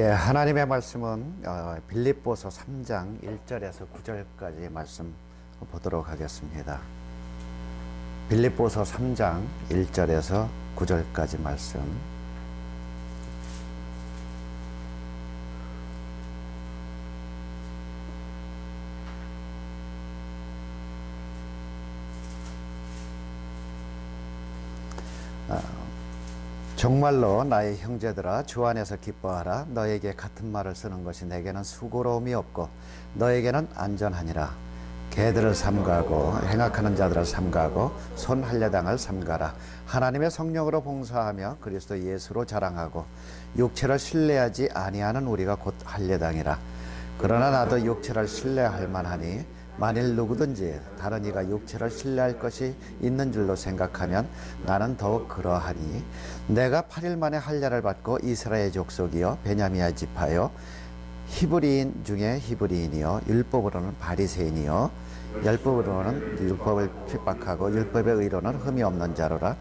예, 하나님의 말씀은 빌립보서 3장 1절에서 9절까지 말씀 보도록 하겠습니다. 빌립보서 3장 1절에서 9절까지 말씀. 정말로 나의 형제들아 주 안에서 기뻐하라. 너에게 같은 말을 쓰는 것이 내게는 수고로움이 없고 너에게는 안전하니라. 개들을 삼가하고 행악하는 자들을 삼가하고 손 할례당을 삼가라. 하나님의 성령으로 봉사하며 그리스도 예수로 자랑하고 육체를 신뢰하지 아니하는 우리가 곧 할례당이라. 그러나 나도 육체를 신뢰할 만하니 만일 누구든지 다른 이가 육체를 신뢰할 것이 있는 줄로 생각하면 나는 더욱 그러하니 내가 8일 만에 할례를 받고 이스라엘 족속이요 베냐민의 지파요 히브리인 중에 히브리인이요 율법으로는 바리새인이요 율법으로는 율법을 핍박하고 율법의 의로는 흠이 없는 자로라.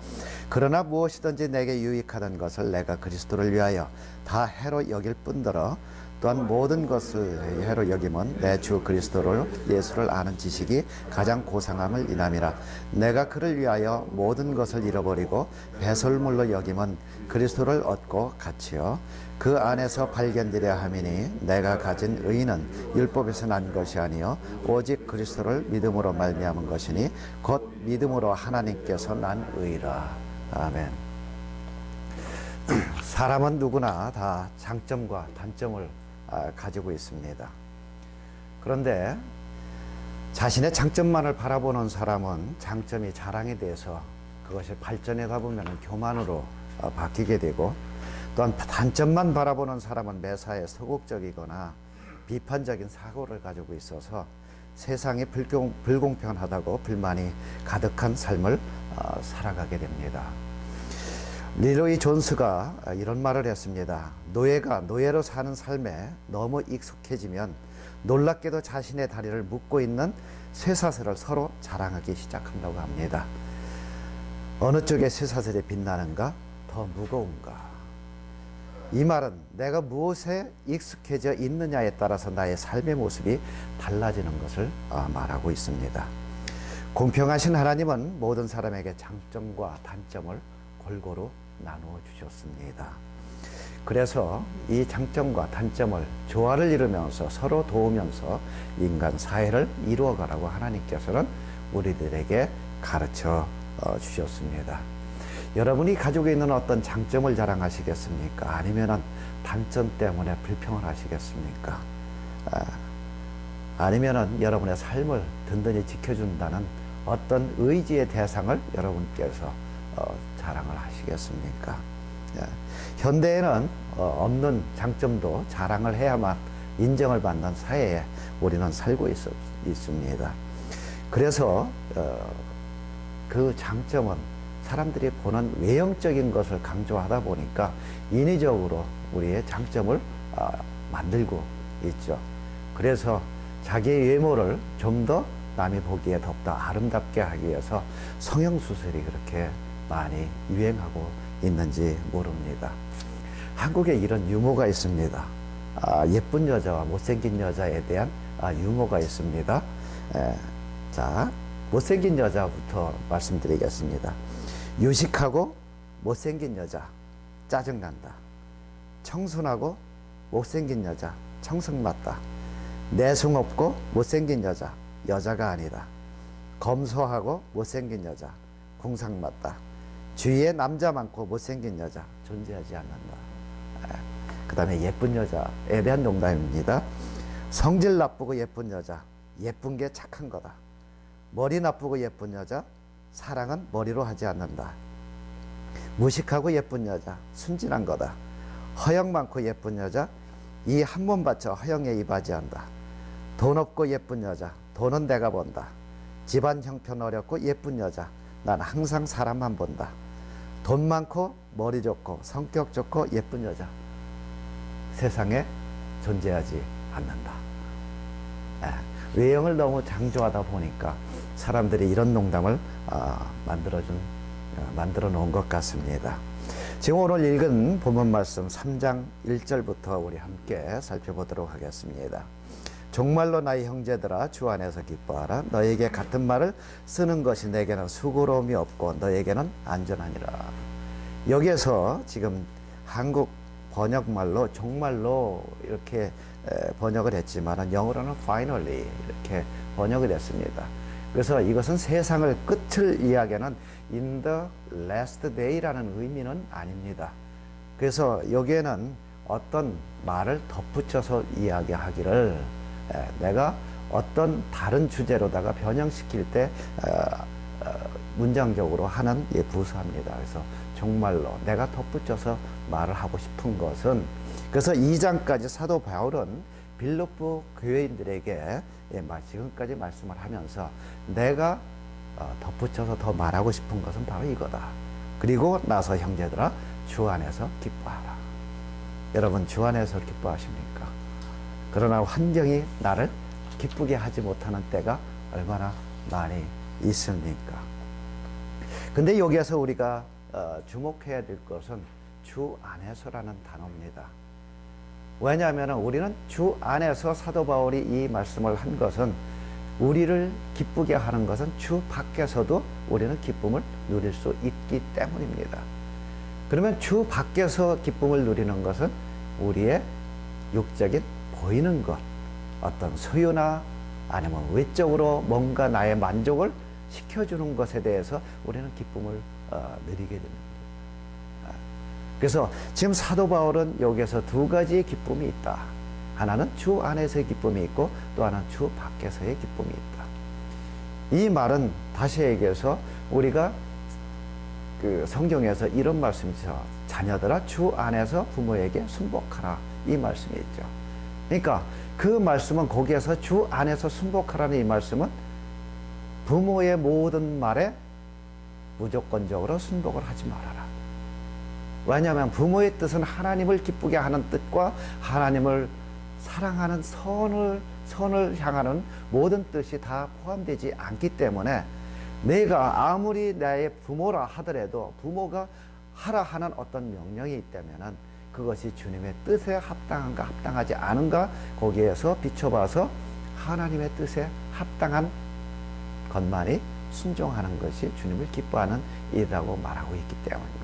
그러나 무엇이든지 내게 유익하던 것을 내가 그리스도를 위하여 다 해로 여길 뿐더러 또한 모든 것을 해로 여김은 내 주 그리스도를 예수를 아는 지식이 가장 고상함을 인함이라. 내가 그를 위하여 모든 것을 잃어버리고 배설물로 여김은 그리스도를 얻고 같이요 그 안에서 발견되려 함이니 내가 가진 의는 율법에서 난 것이 아니요 오직 그리스도를 믿음으로 말미암은 것이니 곧 믿음으로 하나님께서 난 의라. 아멘. 사람은 누구나 다 장점과 단점을 가지고 있습니다. 그런데 자신의 장점만을 바라보는 사람은 장점이 자랑이 돼서 그것이 발전하다 보면 교만으로 바뀌게 되고, 또한 단점만 바라보는 사람은 매사에 소극적이거나 비판적인 사고를 가지고 있어서 세상이 불공평하다고 불만이 가득한 삶을 살아가게 됩니다. 리로이 존스가 이런 말을 했습니다. 노예가 노예로 사는 삶에 너무 익숙해지면 놀랍게도 자신의 다리를 묶고 있는 쇠사슬을 서로 자랑하기 시작한다고 합니다. 어느 쪽에 쇠사슬이 빛나는가? 더 무거운가? 이 말은 내가 무엇에 익숙해져 있느냐에 따라서 나의 삶의 모습이 달라지는 것을 말하고 있습니다. 공평하신 하나님은 모든 사람에게 장점과 단점을 골고루 나누어 주셨습니다. 그래서 이 장점과 단점을 조화를 이루면서 서로 도우면서 인간 사회를 이루어가라고 하나님께서는 우리들에게 가르쳐 주셨습니다. 여러분이 가지고 있는 어떤 장점을 자랑하시겠습니까? 아니면 단점 때문에 불평을 하시겠습니까? 아니면 여러분의 삶을 든든히 지켜준다는 어떤 의지의 대상을 여러분께서 자랑을 하시겠습니까? 현대에는 없는 장점도 자랑을 해야만 인정을 받는 사회에 우리는 살고 있습니다. 그래서 그 장점은 사람들이 보는 외형적인 것을 강조하다 보니까 인위적으로 우리의 장점을 만들고 있죠. 그래서 자기의 외모를 좀 더 남이 보기에 더욱더 아름답게 하기 위해서 성형수술이 그렇게 많이 유행하고 있는지 모릅니다. 한국에 이런 유머가 있습니다. 예쁜 여자와 못생긴 여자에 대한 유머가 있습니다. 자, 못생긴 여자부터 말씀드리겠습니다. 유식하고 못생긴 여자 짜증난다. 청순하고 못생긴 여자 청승맞다. 내숭 없고 못생긴 여자 여자가 아니다. 검소하고 못생긴 여자 궁상맞다. 주위에 남자 많고 못생긴 여자 존재하지 않는다. 그 다음에 예쁜 여자에 대한 농담입니다. 성질 나쁘고 예쁜 여자 예쁜 게 착한 거다. 머리 나쁘고 예쁜 여자 사랑은 머리로 하지 않는다. 무식하고 예쁜 여자 순진한 거다. 허영 많고 예쁜 여자 이 한 번 바쳐 허영에 이바지한다. 돈 없고 예쁜 여자 돈은 내가 번다. 집안 형편 어렵고 예쁜 여자 난 항상 사람만 본다. 돈 많고 머리 좋고 성격 좋고 예쁜 여자 세상에 존재하지 않는다. 외형을 너무 강조하다 보니까 사람들이 이런 농담을 만들어 놓은 것 같습니다. 지금 오늘 읽은 본문 말씀 3장 1절부터 우리 함께 살펴보도록 하겠습니다. 정말로 나의 형제들아 주 안에서 기뻐하라. 너에게 같은 말을 쓰는 것이 내게는 수고로움이 없고 너에게는 안전하니라. 여기에서 지금 한국 번역말로 정말로 이렇게 번역을 했지만 영어로는 finally 이렇게 번역을 했습니다. 그래서 이것은 세상을 끝을 이야기하는 in the last day라는 의미는 아닙니다. 그래서 여기에는 어떤 말을 덧붙여서 이야기하기를 내가 어떤 다른 주제로다가 변형시킬 때 문장적으로 하는 부사입니다. 그래서 정말로 내가 덧붙여서 말을 하고 싶은 것은, 그래서 2장까지 사도 바울은 빌립보 교회인들에게 지금까지 말씀을 하면서 내가 덧붙여서 더 말하고 싶은 것은 바로 이거다. 그리고 나서 형제들아 주 안에서 기뻐하라. 여러분 주 안에서 기뻐하십니까? 그러나 환경이 나를 기쁘게 하지 못하는 때가 얼마나 많이 있습니까? 근데 여기에서 우리가 주목해야 될 것은 주 안에서라는 단어입니다. 왜냐하면 우리는 주 안에서 사도 바울이 이 말씀을 한 것은 우리를 기쁘게 하는 것은 주 밖에서도 우리는 기쁨을 누릴 수 있기 때문입니다. 그러면 주 밖에서 기쁨을 누리는 것은 우리의 육적인 보이는 것, 어떤 소유나 아니면 외적으로 뭔가 나의 만족을 시켜주는 것에 대해서 우리는 기쁨을 누리게 됩니다. 그래서 지금 사도 바울은 여기에서 두 가지의 기쁨이 있다. 하나는 주 안에서의 기쁨이 있고 또 하나는 주 밖에서의 기쁨이 있다. 이 말은 다시 얘기해서 우리가 그 성경에서 이런 말씀이 있죠. 자녀들아 주 안에서 부모에게 순복하라, 이 말씀이 있죠. 그러니까 그 말씀은 거기에서 주 안에서 순복하라는 이 말씀은 부모의 모든 말에 무조건적으로 순복을 하지 말아라. 왜냐하면 부모의 뜻은 하나님을 기쁘게 하는 뜻과 하나님을 사랑하는 선을 향하는 모든 뜻이 다 포함되지 않기 때문에 내가 아무리 나의 부모라 하더라도 부모가 하라 하는 어떤 명령이 있다면 그것이 주님의 뜻에 합당한가 합당하지 않은가 거기에서 비춰봐서 하나님의 뜻에 합당한 것만이 순종하는 것이 주님을 기뻐하는 일이라고 말하고 있기 때문입니다.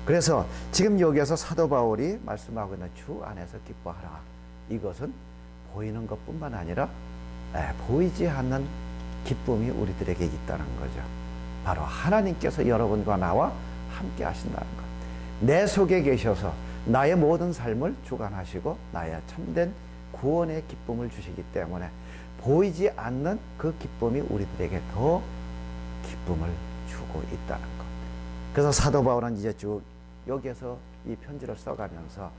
그래서 지금 여기에서 사도 바울이 말씀하고 있는 주 안에서 기뻐하라, 이것은 보이는 것뿐만 아니라 보이지 않는 기쁨이 우리들에게 있다는 거죠. 바로 하나님께서 여러분과 나와 함께 하신다는 것. 내 속에 계셔서 나의 모든 삶을 주관하시고 나의 참된 구원의 기쁨을 주시기 때문에 보이지 않는 그 기쁨이 우리들에게 더 기쁨을 주고 있다는 것. 그래서 사도 바울은 이제 쭉 여기에서 이 편지를 써가면서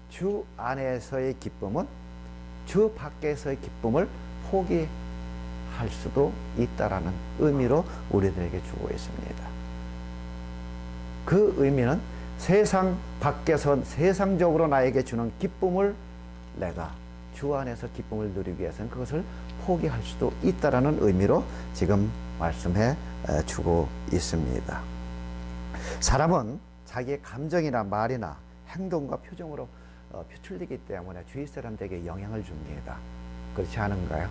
주 안에서의 기쁨은 주 밖에서의 기쁨을 포기할 수도 있다라는 의미로 우리들에게 주고 있습니다. 그 의미는 세상 밖에서 세상적으로 나에게 주는 기쁨을 내가 주 안에서 기쁨을 누리기 위해서는 그것을 포기할 수도 있다라는 의미로 지금 말씀해 주고 있습니다. 사람은 자기의 감정이나 말이나 행동과 표정으로 표출되기 때문에 주위 사람들에게 영향을 줍니다. 그렇지 않은가요?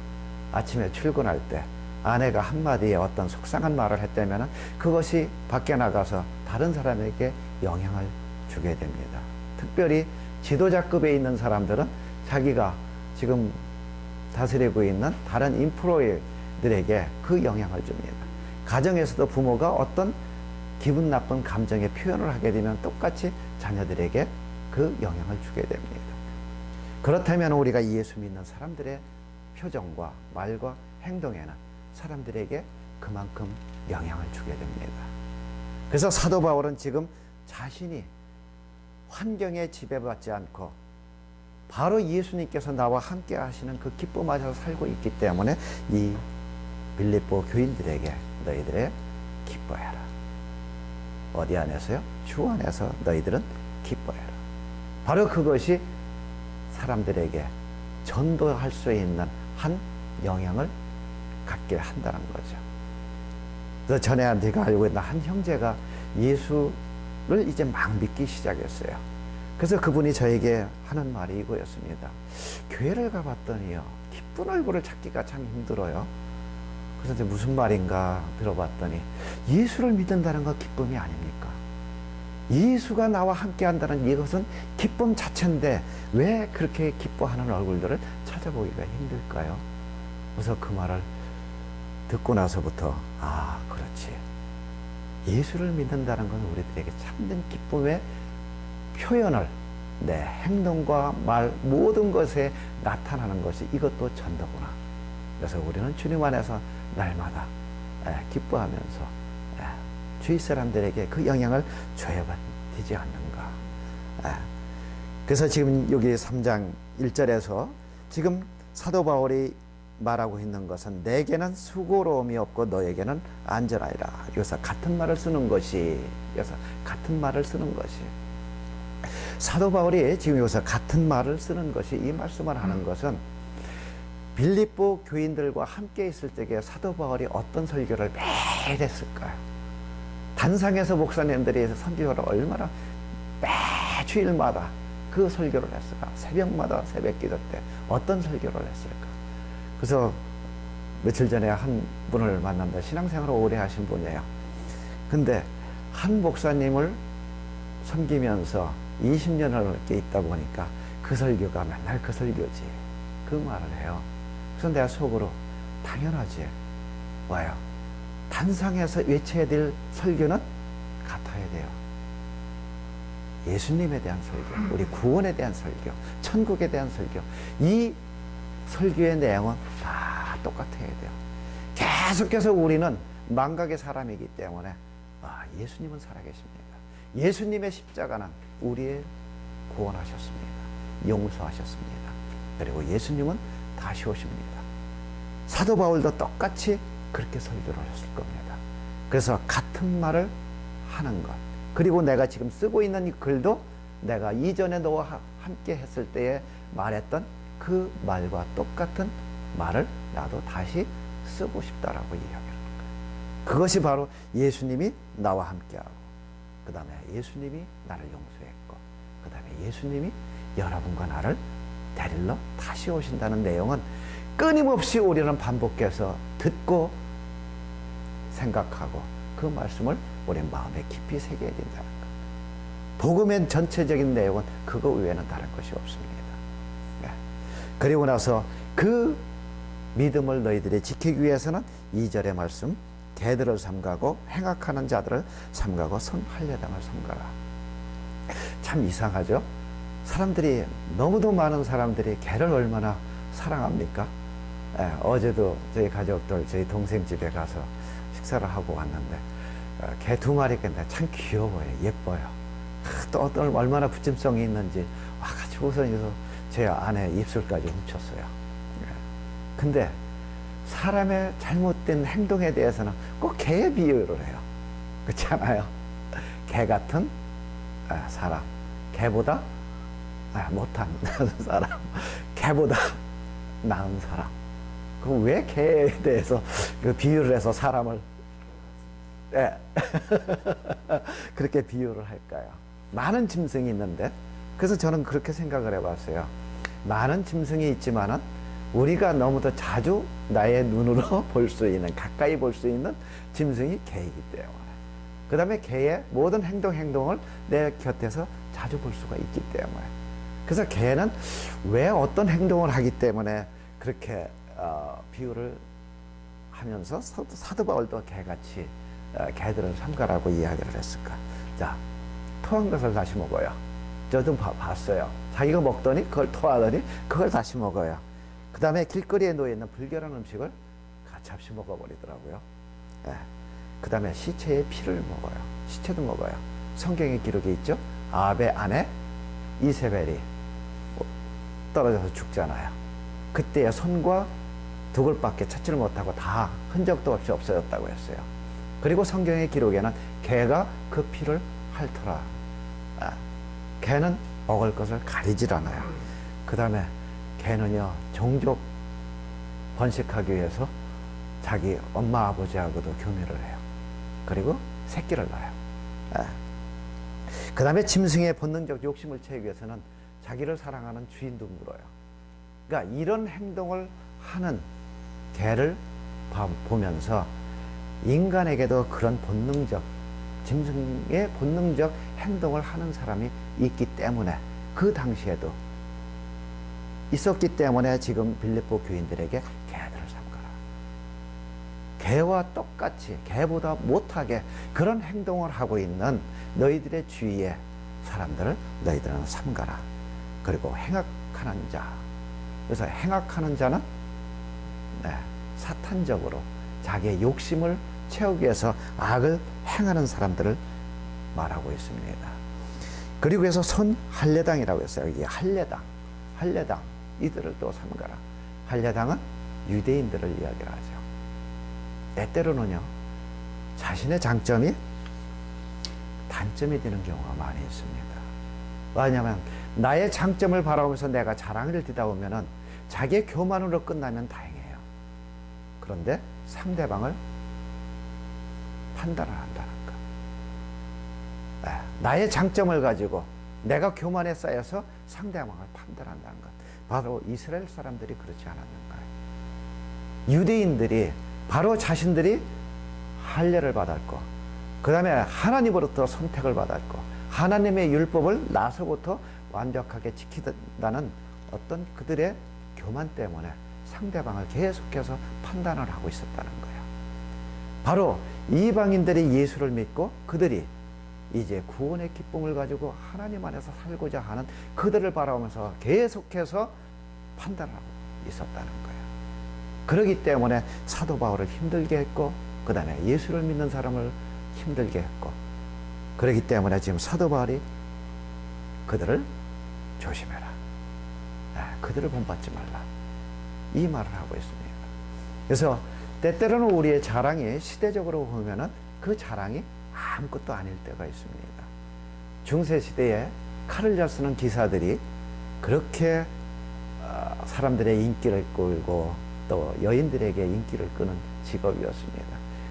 아침에 출근할 때 아내가 한마디에 어떤 속상한 말을 했다면 그것이 밖에 나가서 다른 사람에게 영향을 주게 됩니다. 특별히 지도자급에 있는 사람들은 자기가 지금 다스리고 있는 다른 인플루언서들에게 그 영향을 줍니다. 가정에서도 부모가 어떤 기분 나쁜 감정의 표현을 하게 되면 똑같이 자녀들에게 그 영향을 주게 됩니다. 그렇다면 우리가 예수 믿는 사람들의 표정과 말과 행동에는 사람들에게 그만큼 영향을 주게 됩니다. 그래서 사도 바울은 지금 자신이 환경에 지배받지 않고 바로 예수님께서 나와 함께 하시는 그 기쁨 안에서 살고 있기 때문에 이 빌립보 교인들에게 너희들의 기뻐해라. 어디 안에서요? 주 안에서 너희들은 기뻐해라. 바로 그것이 사람들에게 전도할 수 있는 한 영향을 갖게 한다는 거죠. 그래서 전에 제가 알고 있는 한 형제가 예수 이제 막 믿기 시작했어요. 그래서 그분이 저에게 하는 말이 이거였습니다. 교회를 가봤더니요, 기쁜 얼굴을 찾기가 참 힘들어요. 그래서 이제 무슨 말인가 들어봤더니, 예수를 믿는다는 건 기쁨이 아닙니까? 예수가 나와 함께 한다는 이것은 기쁨 자체인데 왜 그렇게 기뻐하는 얼굴들을 찾아보기가 힘들까요? 그래서 그 말을 듣고 나서부터, 아, 그렇지. 예수를 믿는다는 건 우리들에게 참된 기쁨의 표현을 내 행동과 말 모든 것에 나타나는 것이 이것도 전도구나. 그래서 우리는 주님 안에서 날마다 기뻐하면서 주위 사람들에게 그 영향을 줘야 되지 않는가. 그래서 지금 여기 3장 1절에서 지금 사도 바울이 말하고 있는 것은 내게는 수고로움이 없고 너에게는 안전하리라. 여기서 같은 말을 쓰는 것이, 사도 바울이 지금 여기서 같은 말을 쓰는 것이, 이 말씀을 하는 것은 빌립보 교인들과 함께 있을 때에 사도 바울이 어떤 설교를 매일 했을까요? 단상에서 목사님들이 선교를 얼마나 매주일마다 그 설교를 했을까? 새벽마다 새벽 기도 때 어떤 설교를 했을까? 그래서 며칠 전에 한 분을 만난다. 신앙생활을 오래 하신 분이에요. 근데 한 목사님을 섬기면서 20년을 이렇게 있다 보니까 그 설교가 맨날 그 설교지. 그 말을 해요. 그래서 내가 속으로 당연하지. 와요. 단상에서 외쳐야 될 설교는 같아야 돼요. 예수님에 대한 설교, 우리 구원에 대한 설교, 천국에 대한 설교. 이 설교의 내용은 다 똑같아야 돼요. 계속해서 우리는 망각의 사람이기 때문에 예수님은 살아계십니다. 예수님의 십자가는 우리의 구원하셨습니다. 용서하셨습니다. 그리고 예수님은 다시 오십니다. 사도 바울도 똑같이 그렇게 설교를 하셨을 겁니다. 그래서 같은 말을 하는 것, 그리고 내가 지금 쓰고 있는 이 글도 내가 이전에 너와 함께 했을 때에 말했던 그 말과 똑같은 말을 나도 다시 쓰고 싶다라고 이야기하는 거예요. 그것이 바로 예수님이 나와 함께하고, 그 다음에 예수님이 나를 용서했고, 그 다음에 예수님이 여러분과 나를 데리러 다시 오신다는 내용은 끊임없이 우리는 반복해서 듣고 생각하고 그 말씀을 우리 마음에 깊이 새겨야 된다는 것. 복음의 전체적인 내용은 그거 외에는 다른 것이 없습니다. 그리고 나서 그 믿음을 너희들이 지키기 위해서는 2절의 말씀, 개들을 삼가고 행악하는 자들을 삼가고 선할례당을 삼가라. 참 이상하죠? 사람들이, 너무도 많은 사람들이 개를 얼마나 사랑합니까? 어제도 저희 가족들, 저희 동생 집에 가서 식사를 하고 왔는데 개 2마리 깼는데 참 귀여워요. 예뻐요. 또 얼마나 부침성이 있는지 와가지고서 제 아내 입술까지 훔쳤어요. 근데 사람의 잘못된 행동에 대해서는 꼭 개에 비유를 해요. 그렇지 않아요? 개 같은 사람, 개보다 못한 사람, 개보다 나은 사람. 그럼 왜 개에 대해서 그 비유를 해서 사람을 그렇게 비유를 할까요? 많은 짐승이 있는데, 그래서 저는 그렇게 생각을 해봤어요. 많은 짐승이 있지만은 우리가 너무도 자주 나의 눈으로 볼 수 있는, 가까이 볼 수 있는 짐승이 개이기 때문에, 그 다음에 개의 모든 행동을 내 곁에서 자주 볼 수가 있기 때문에, 그래서 개는 왜 어떤 행동을 하기 때문에 그렇게 비유를 하면서 사도 바울도 개같이 개들을 삼가라고 이야기를 했을까? 자, 토한 것을 다시 먹어요. 저도 봤어요. 자기가 먹더니 그걸 토하더니 그걸 다시 먹어요. 그 다음에 길거리에 놓여있는 불결한 음식을 가차없이 먹어버리더라고요. 그 다음에 시체의 피를 먹어요. 시체도 먹어요. 성경에 기록이 있죠. 아합의 아내 이세벨이 떨어져서 죽잖아요. 그때의 손과 두골밖에 찾지를 못하고 다 흔적도 없이 없어졌다고 했어요. 그리고 성경의 기록에는 개가 그 피를 핥더라. 개는 먹을 것을 가리질 않아요. 그 다음에 개는요, 종족 번식하기 위해서 자기 엄마 아버지하고도 교미를 해요. 그리고 새끼를 낳아요. 그 다음에 짐승의 본능적 욕심을 채우기 위해서는 자기를 사랑하는 주인도 물어요. 그러니까 이런 행동을 하는 개를 보면서 인간에게도 그런 본능적, 짐승의 본능적 행동을 하는 사람이 있기 때문에, 그 당시에도 있었기 때문에 지금 빌립보 교인들에게 개들을 삼가라. 개와 똑같이, 개보다 못하게 그런 행동을 하고 있는 너희들의 주위의 사람들을 너희들은 삼가라. 그리고 행악하는 자. 그래서 행악하는 자는 사탄적으로 자기의 욕심을 채우기 위해서 악을 행하는 사람들을 말하고 있습니다. 그리고 해서 선할례당이라고 했어요. 여기 할례당 이들을 또 삼가라. 할례당은 유대인들을 이야기를 하죠. 때때로는요, 자신의 장점이 단점이 되는 경우가 많이 있습니다. 왜냐하면 나의 장점을 바라보면서 내가 자랑을 뒤다 보면은 자기의 교만으로 끝나면 다행이에요. 그런데 상대방을 판단을 한다는 것. 나의 장점을 가지고 내가 교만에 쌓여서 상대방을 판단한다는 것. 바로 이스라엘 사람들이 그렇지 않았는가요? 유대인들이 바로 자신들이 할례를 받았고, 그 다음에 하나님으로부터 선택을 받았고, 하나님의 율법을 나서부터 완벽하게 지키다는 어떤 그들의 교만 때문에 상대방을 계속해서 판단을 하고 있었다는 거예요. 바로 이방인들이 예수를 믿고 그들이 이제 구원의 기쁨을 가지고 하나님 안에서 살고자 하는 그들을 바라보면서 계속해서 판단을 하고 있었다는 거예요. 그렇기 때문에 사도 바울을 힘들게 했고, 그 다음에 예수를 믿는 사람을 힘들게 했고, 그렇기 때문에 지금 사도 바울이 그들을 조심해라, 그들을 본받지 말라, 이 말을 하고 있습니다. 그래서 때때로는 우리의 자랑이 시대적으로 보면은 그 자랑이 아무것도 아닐 때가 있습니다. 중세시대에 칼을 잘 쓰는 기사들이 그렇게 사람들의 인기를 끌고 또 여인들에게 인기를 끄는 직업이었습니다.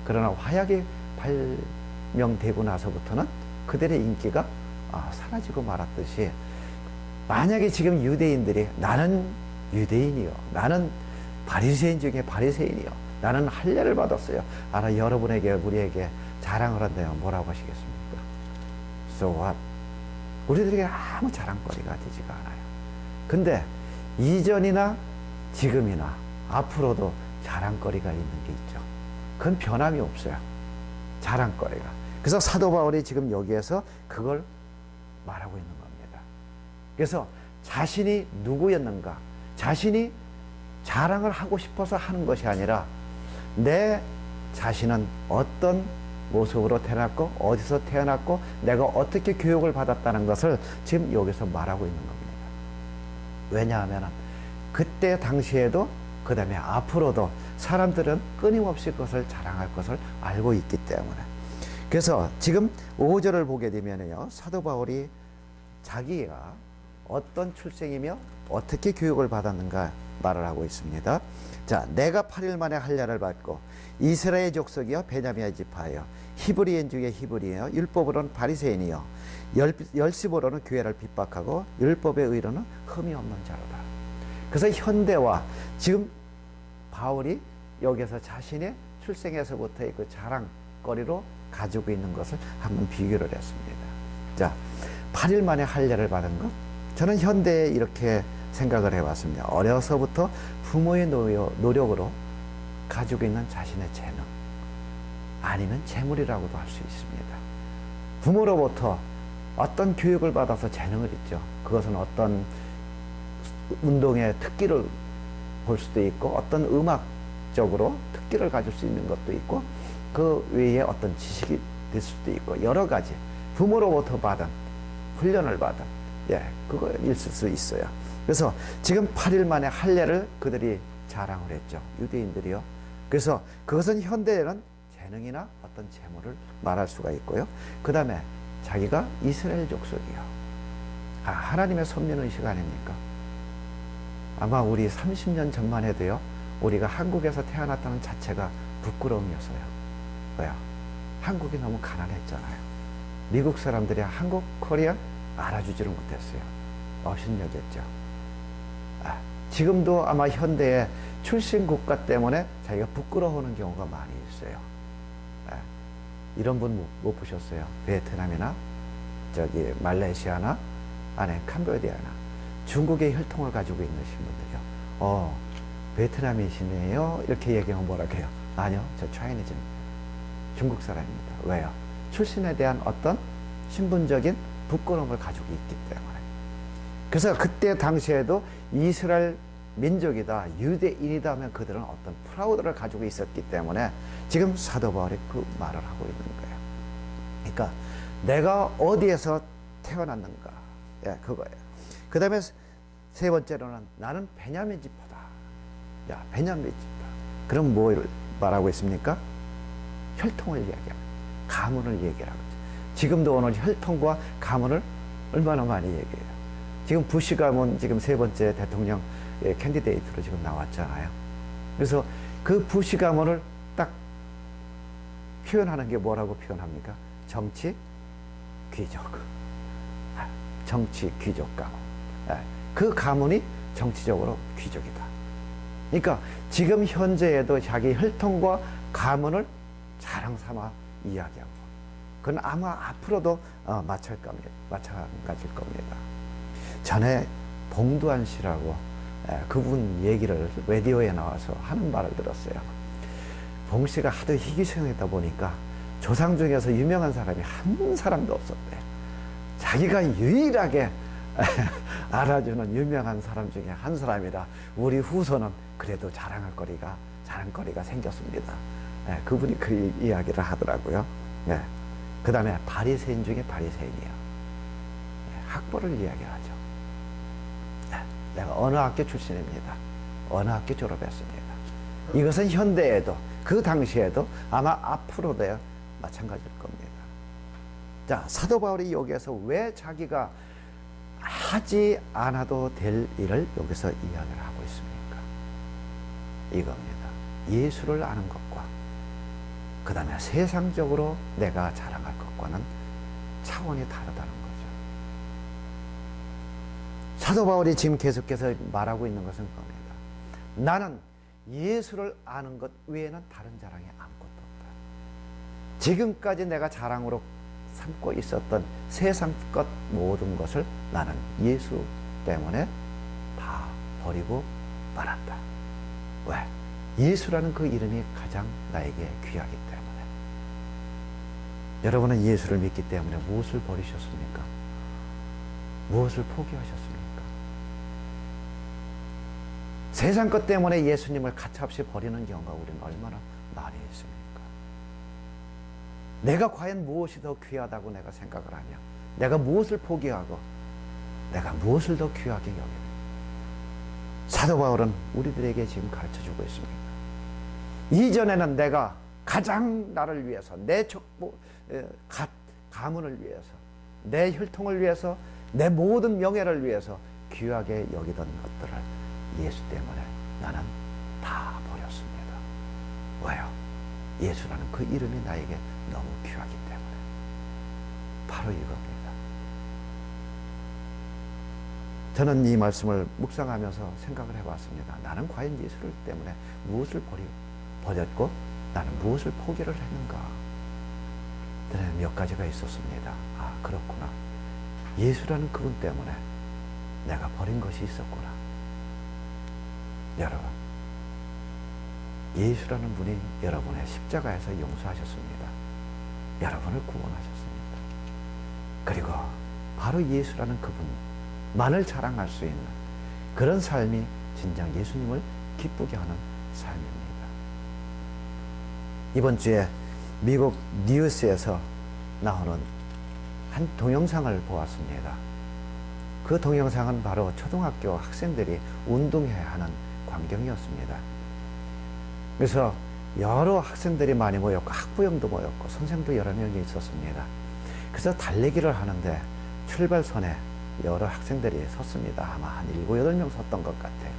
그러나 화약이 발명되고 나서부터는 그들의 인기가 사라지고 말았듯이, 만약에 지금 유대인들이 나는 유대인이요, 나는 바리새인 중에 바리새인이요, 나는 할례를 받았어요, 여러분에게 우리에게 자랑을 한다면 뭐라고 하시겠습니까? So what? 우리들에게 아무 자랑거리가 되지가 않아요. 근데 이전이나 지금이나 앞으로도 자랑거리가 있는 게 있죠. 그건 변함이 없어요, 자랑거리가. 그래서 사도 바울이 지금 여기에서 그걸 말하고 있는 겁니다. 그래서 자신이 누구였는가, 자신이 자랑을 하고 싶어서 하는 것이 아니라 내 자신은 어떤 모습으로 태어났고 어디서 태어났고 내가 어떻게 교육을 받았다는 것을 지금 여기서 말하고 있는 겁니다. 왜냐하면 그때 당시에도 그 다음에 앞으로도 사람들은 끊임없이 그것을 자랑할 것을 알고 있기 때문에. 그래서 지금 5절을 보게 되면요, 사도 바울이 자기가 어떤 출생이며 어떻게 교육을 받았는가 말을 하고 있습니다. 자, 내가 8일 만에 할례를 받고 이스라엘 족속이여 베냐민의 지파여 히브리인 중에 히브리여 율법으로는 바리새인이여 열심으로는 교회를 핍박하고 율법의 의로는 흠이 없는 자로다. 그래서 현대와 지금 바울이 여기서 자신의 출생에서부터의 그 자랑거리로 가지고 있는 것을 한번 비교를 했습니다. 자, 8일 만에 할례를 받은 것, 저는 현대에 이렇게 생각을 해봤습니다. 어려서부터 부모의 노력으로 가지고 있는 자신의 재능, 아니면 재물이라고도 할 수 있습니다. 부모로부터 어떤 교육을 받아서 재능을 있죠. 그것은 어떤 운동의 특기를 볼 수도 있고, 어떤 음악적으로 특기를 가질 수 있는 것도 있고, 그 외에 어떤 지식이 될 수도 있고, 여러 가지 부모로부터 받은 훈련을 받은, 그거 있을 수 있어요. 그래서 지금 8일 만에 할례를 그들이 자랑을 했죠, 유대인들이요. 그래서 그것은 현대에는 재능이나 어떤 재물을 말할 수가 있고요. 그 다음에 자기가 이스라엘 족속이요. 하나님의 선민의식 아닙니까? 아마 우리 30년 전만 해도요, 우리가 한국에서 태어났다는 자체가 부끄러움이었어요. 왜요? 한국이 너무 가난했잖아요. 미국 사람들이 한국 코리안 알아주지를 못했어요. 업신여겼죠. 지금도 아마 현대의 출신 국가 때문에 자기가 부끄러워하는 경우가 많이 있어요. 이런 분 못 보셨어요? 베트남이나 저기 말레이시아나 아니 캄보디아나 중국의 혈통을 가지고 있는 신분들이요. 베트남이시네요. 이렇게 얘기하면 뭐라 해요? 아니요, 저 차이니즘 중국 사람입니다. 왜요? 출신에 대한 어떤 신분적인 부끄러움을 가지고 있기 때문에. 그래서 그때 당시에도 이스라엘 민족이다, 유대인이다 하면 그들은 어떤 프라우드를 가지고 있었기 때문에 지금 사도 바울이 그 말을 하고 있는 거예요. 그러니까 내가 어디에서 태어났는가, 그거예요. 그 다음에 세 번째로는 나는 베냐민 지파다. 베냐민 지파. 그럼 뭘 말하고 있습니까? 혈통을 얘기하고 가문을 얘기하고 지금도 오늘 혈통과 가문을 얼마나 많이 얘기해요. 지금 부시 가문 지금 세 번째 대통령 캔디데이트로 지금 나왔잖아요. 그래서 그 부시 가문을 딱 표현하는 게 뭐라고 표현합니까? 정치 귀족. 정치 귀족 가문. 그 가문이 정치적으로 귀족이다. 그러니까 지금 현재에도 자기 혈통과 가문을 자랑 삼아 이야기하고, 그건 아마 앞으로도 마찬가지일 겁니다. 전에 봉두한 씨라고 그분 얘기를 라디오에 나와서 하는 말을 들었어요. 봉 씨가 하도 희귀성이다 보니까 조상 중에서 유명한 사람이 한 사람도 없었대요. 자기가 유일하게 알아주는 유명한 사람 중에 한 사람이라 우리 후손은 그래도 자랑거리가 생겼습니다. 그분이 그 이야기를 하더라고요. 그 다음에 바리새인 중에 바리새인이에요. 학벌을 이야기하죠. 내가 어느 학교 출신입니다. 어느 학교 졸업했습니다. 이것은 현대에도 그 당시에도 아마 앞으로도 마찬가지일 겁니다. 자, 사도 바울이 여기에서 왜 자기가 하지 않아도 될 일을 여기서 이야기를 하고 있습니까? 이겁니다. 예수를 아는 것과 그 다음에 세상적으로 내가 자랑할 것과는 차원이 다르다는 거죠. 사도 바울이 지금 계속해서 말하고 있는 것은 겁니다. 나는 예수를 아는 것 외에는 다른 자랑이 아무것도 없다. 지금까지 내가 자랑으로 삼고 있었던 세상 것 모든 것을 나는 예수 때문에 다 버리고 말았다. 왜? 예수라는 그 이름이 가장 나에게 귀하기 때문에. 여러분은 예수를 믿기 때문에 무엇을 버리셨습니까? 무엇을 포기하셨습니까? 세상 것 때문에 예수님을 가차없이 버리는 경우가 우리는 얼마나 많이 있습니까? 내가 과연 무엇이 더 귀하다고 내가 생각을 하냐? 내가 무엇을 포기하고 내가 무엇을 더 귀하게 여기냐? 사도 바울은 우리들에게 지금 가르쳐주고 있습니다. 이전에는 내가 가장 나를 위해서, 내 가문을 위해서, 내 혈통을 위해서, 내 모든 명예를 위해서 귀하게 여기던 것들을 예수 때문에 나는 다 버렸습니다. 왜요? 예수라는 그 이름이 나에게 너무 귀하기 때문에. 바로 이겁니다. 저는 이 말씀을 묵상하면서 생각을 해봤습니다. 나는 과연 예수를 때문에 무엇을 버렸고 나는 무엇을 포기를 했는가? 저는 몇 가지가 있었습니다. 그렇구나. 예수라는 그분 때문에 내가 버린 것이 있었구나. 여러분, 예수라는 분이 여러분의 십자가에서 용서하셨습니다. 여러분을 구원하셨습니다. 그리고 바로 예수라는 그분만을 자랑할 수 있는 그런 삶이 진정 예수님을 기쁘게 하는 삶입니다. 이번 주에 미국 뉴스에서 나오는 한 동영상을 보았습니다. 그 동영상은 바로 초등학교 학생들이 운동해야 하는 광경이었습니다. 그래서 여러 학생들이 많이 모였고 학부형도 모였고 선생도 여러 명이 있었습니다. 그래서 달리기를 하는데 출발선에 여러 학생들이 섰습니다. 아마 한 7, 8명 섰던 것 같아요.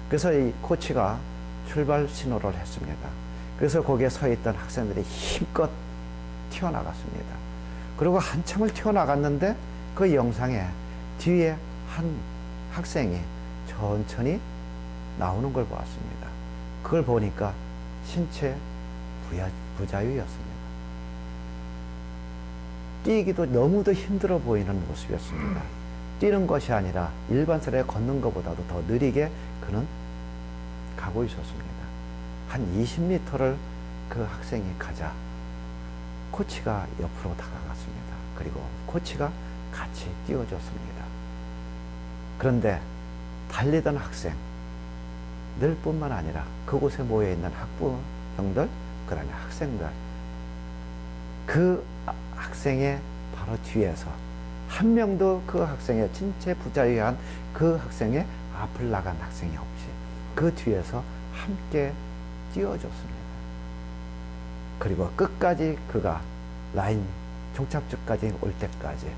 그래서 이 코치가 출발 신호를 했습니다. 그래서 거기에 서 있던 학생들이 힘껏 튀어나갔습니다. 그리고 한참을 튀어나갔는데 그 영상에 뒤에 한 학생이 천천히 나오는 걸 보았습니다. 그걸 보니까 신체 부자유였습니다. 뛰기도 너무도 힘들어 보이는 모습이었습니다. 뛰는 것이 아니라 일반 사람이 걷는 것보다도 더 느리게 그는 가고 있었습니다. 한 20m를 그 학생이 가자 코치가 옆으로 다가갔습니다. 그리고 코치가 같이 띄워줬습니다. 그런데 달리던 학생들 뿐만 아니라 그곳에 모여있는 학부형들, 그 다음에 학생들, 그 학생의 바로 뒤에서 한 명도 그 학생의 신체 부자유한 그 학생의 앞을 나간 학생이 없이 그 뒤에서 함께 뛰어줬습니다. 그리고 끝까지 그가 라인 종착지까지 올 때까지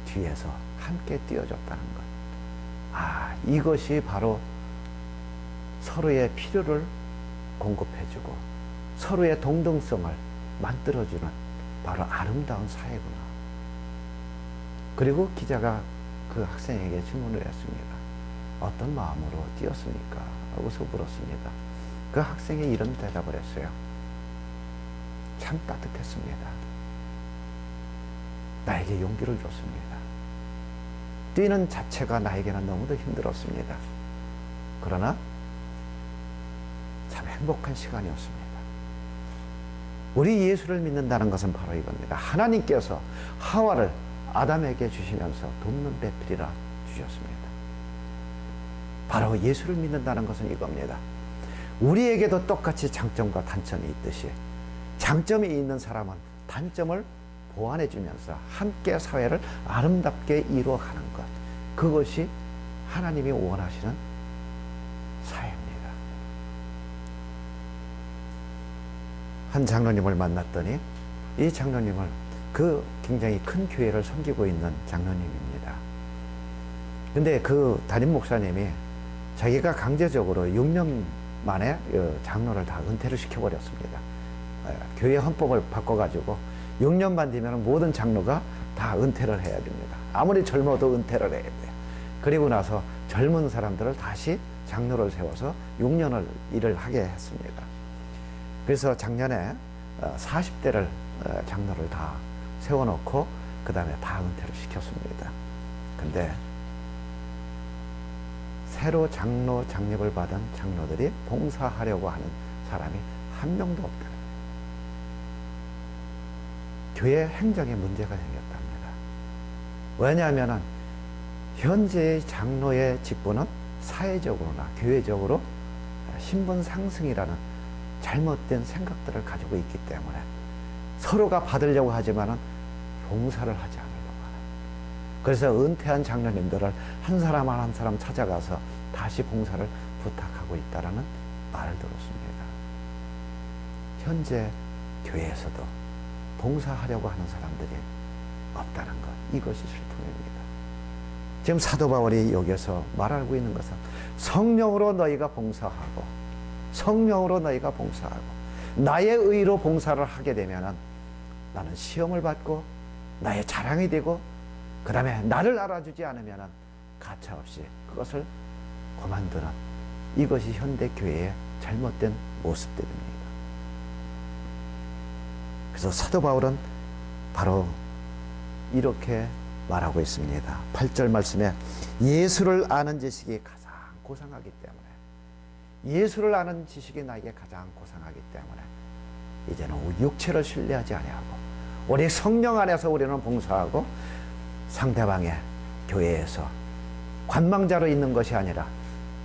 뒤에서 함께 뛰어줬다는 것. 아, 이것이 바로 서로의 필요를 공급해주고 서로의 동등성을 만들어주는 바로 아름다운 사회구나. 그리고 기자가 그 학생에게 질문을 했습니다. 어떤 마음으로 뛰었습니까? 하고서 물었습니다. 그 학생이 이런 대답을 했어요. 참 따뜻했습니다. 나에게 용기를 줬습니다. 뛰는 자체가 나에게는 너무도 힘들었습니다. 그러나 참 행복한 시간이었습니다. 우리 예수를 믿는다는 것은 바로 이겁니다. 하나님께서 하와를 아담에게 주시면서 돕는 배필이라 주셨습니다. 바로 예수를 믿는다는 것은 이겁니다. 우리에게도 똑같이 장점과 단점이 있듯이 장점이 있는 사람은 단점을 보완해 주면서 함께 사회를 아름답게 이루어가는 것, 그것이 하나님이 원하시는 사회입니다. 한 장로님을 만났더니 이 장로님을 그 굉장히 큰 교회를 섬기고 있는 장로님입니다. 근데 그 담임 목사님이 자기가 강제적으로 6년 만에 장로를 다 은퇴를 시켜버렸습니다. 교회 헌법을 바꿔가지고 6년만 되면 모든 장로가 다 은퇴를 해야 됩니다. 아무리 젊어도 은퇴를 해야 돼요. 그리고 나서 젊은 사람들을 다시 장로를 세워서 6년을 일을 하게 했습니다. 그래서 작년에 40대를 장로를 다 세워놓고 그 다음에 다 은퇴를 시켰습니다. 근데 새로 장로 장립을 받은 장로들이 봉사하려고 하는 사람이 한 명도 없다는 거예요. 교회 행정에 문제가 생겼답니다. 왜냐하면 현재의 장로의 직분은 사회적으로나 교회적으로 신분 상승이라는 잘못된 생각들을 가지고 있기 때문에 서로가 받으려고 하지만은 봉사를 하지 않으려고 하는. 그래서 은퇴한 장로님들을 한 사람 한 사람 찾아가서 다시 봉사를 부탁하고 있다라는 말을 들었습니다. 현재 교회에서도 봉사하려고 하는 사람들이 없다는 것, 이것이 슬픔입니다. 지금 사도 바울이 여기서 말하고 있는 것은 성령으로 너희가 봉사하고 성령으로 너희가 봉사하고 나의 의로 봉사를 하게 되면 나는 시험을 받고 나의 자랑이 되고 그 다음에 나를 알아주지 않으면 가차없이 그것을 그만두는, 이것이 현대 교회의 잘못된 모습들입니다. 그래서 사도 바울은 바로 이렇게 말하고 있습니다. 8절 말씀에 예수를 아는 지식이 가장 고상하기 때문에, 예수를 아는 지식이 나에게 가장 고상하기 때문에 이제는 육체를 신뢰하지 아니하고 우리 성령 안에서 우리는 봉사하고 상대방의 교회에서 관망자로 있는 것이 아니라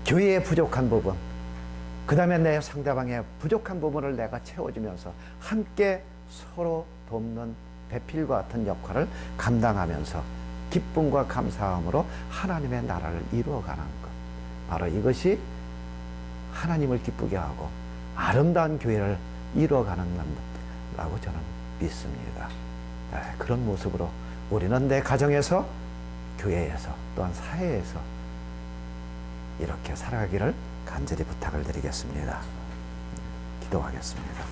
교회의 부족한 부분, 그 다음에 내 상대방의 부족한 부분을 내가 채워주면서 함께 서로 돕는 배필과 같은 역할을 감당하면서 기쁨과 감사함으로 하나님의 나라를 이루어가는 것, 바로 이것이 하나님을 기쁘게 하고 아름다운 교회를 이루어가는 것이라고 저는 믿습니다. 그런 모습으로 우리는 내 가정에서, 교회에서, 또한 사회에서 이렇게 살아가기를 간절히 부탁을 드리겠습니다. 기도하겠습니다.